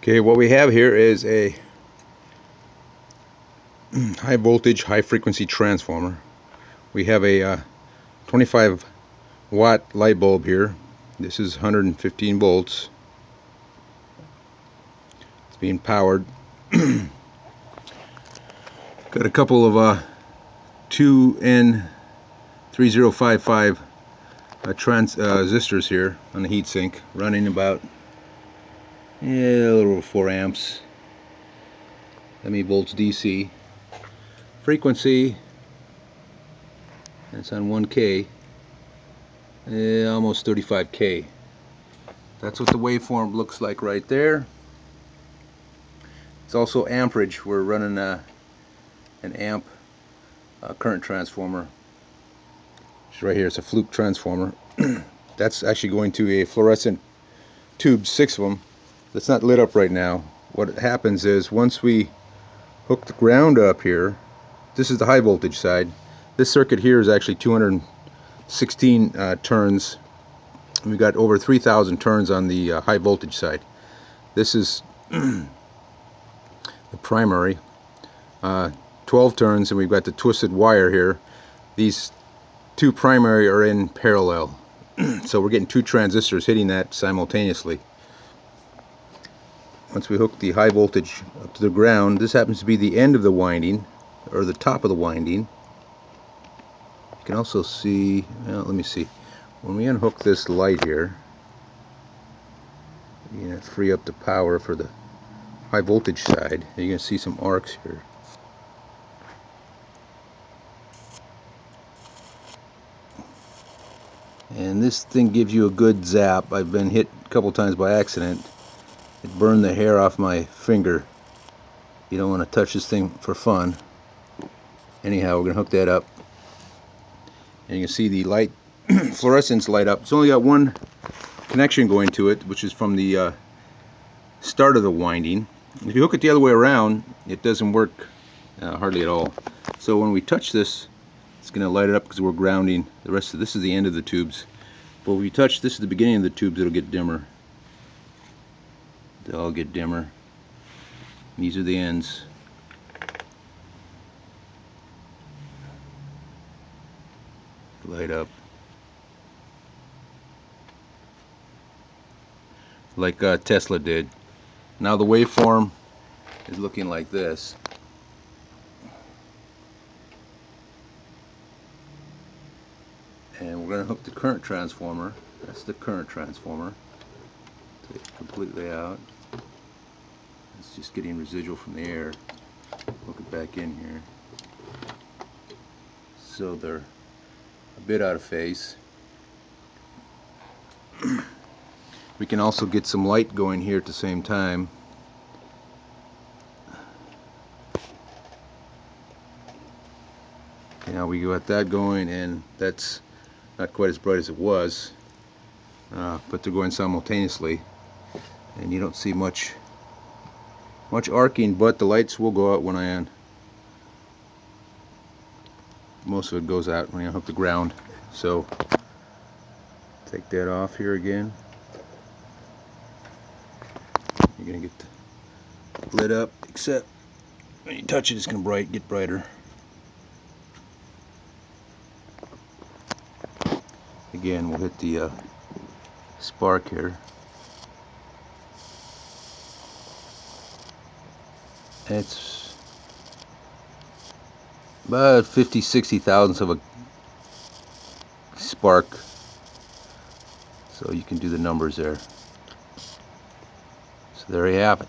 Okay, what we have here is a high voltage, high frequency transformer. We have a 25 watt light bulb here. This is 115 volts. It's being powered. Got a couple of 2N3055 transistors here on the heatsink, running about a little over 4 amps, volts DC. Frequency, it's on 1K, almost 35K. That's what the waveform looks like right there. It's also amperage. We're running an amp current transformer. It's right here. It's a fluke transformer. That's actually going to a fluorescent tube, 6 of them. That's not lit up right now. What happens is once we hook the ground up here, this is the high voltage side. This circuit here is actually 216 turns. We've got over 3,000 turns on the high voltage side. This is the primary. 12 turns, and we've got the twisted wire here. These two primary are in parallel. So we're getting 2 transistors hitting that simultaneously. Once we hook the high voltage up to the ground, this happens to be the end of the winding, or the top of the winding. You can also see, well, let me see, when we unhook this light here, you're going to free up the power for the high voltage side. You're going to see some arcs here. And this thing gives you a good zap. I've been hit a couple times by accident. It burned the hair off my finger. You don't want to touch this thing for fun. Anyhow, we're going to hook that up. And you can see the light, fluorescence light up. It's only got one connection going to it, which is from the start of the winding. If you hook it the other way around, it doesn't work hardly at all. So when we touch this, it's going to light it up because we're grounding. The rest of this is the end of the tubes. But when we touch, this is the beginning of the tubes, it'll get dimmer. They'll all get dimmer. These are the ends. Light up. Like Tesla did. Now the waveform is looking like this. And we're going to hook the current transformer. That's the current transformer. Take it completely out. It's just getting residual from the air. Hook it back in here. So they're a bit out of phase. We can also get some light going here at the same time. Okay, now we got that going, and that's not quite as bright as it was, but they're going simultaneously, and you don't see much arcing, but the lights will go out when I most of it goes out when I hook the ground. So take that off here again. You're gonna get lit up, except when you touch it, it's gonna get brighter. Again, we'll hit the spark here. It's about 50-60 thousandths of a spark, so you can do the numbers there. So there you have it.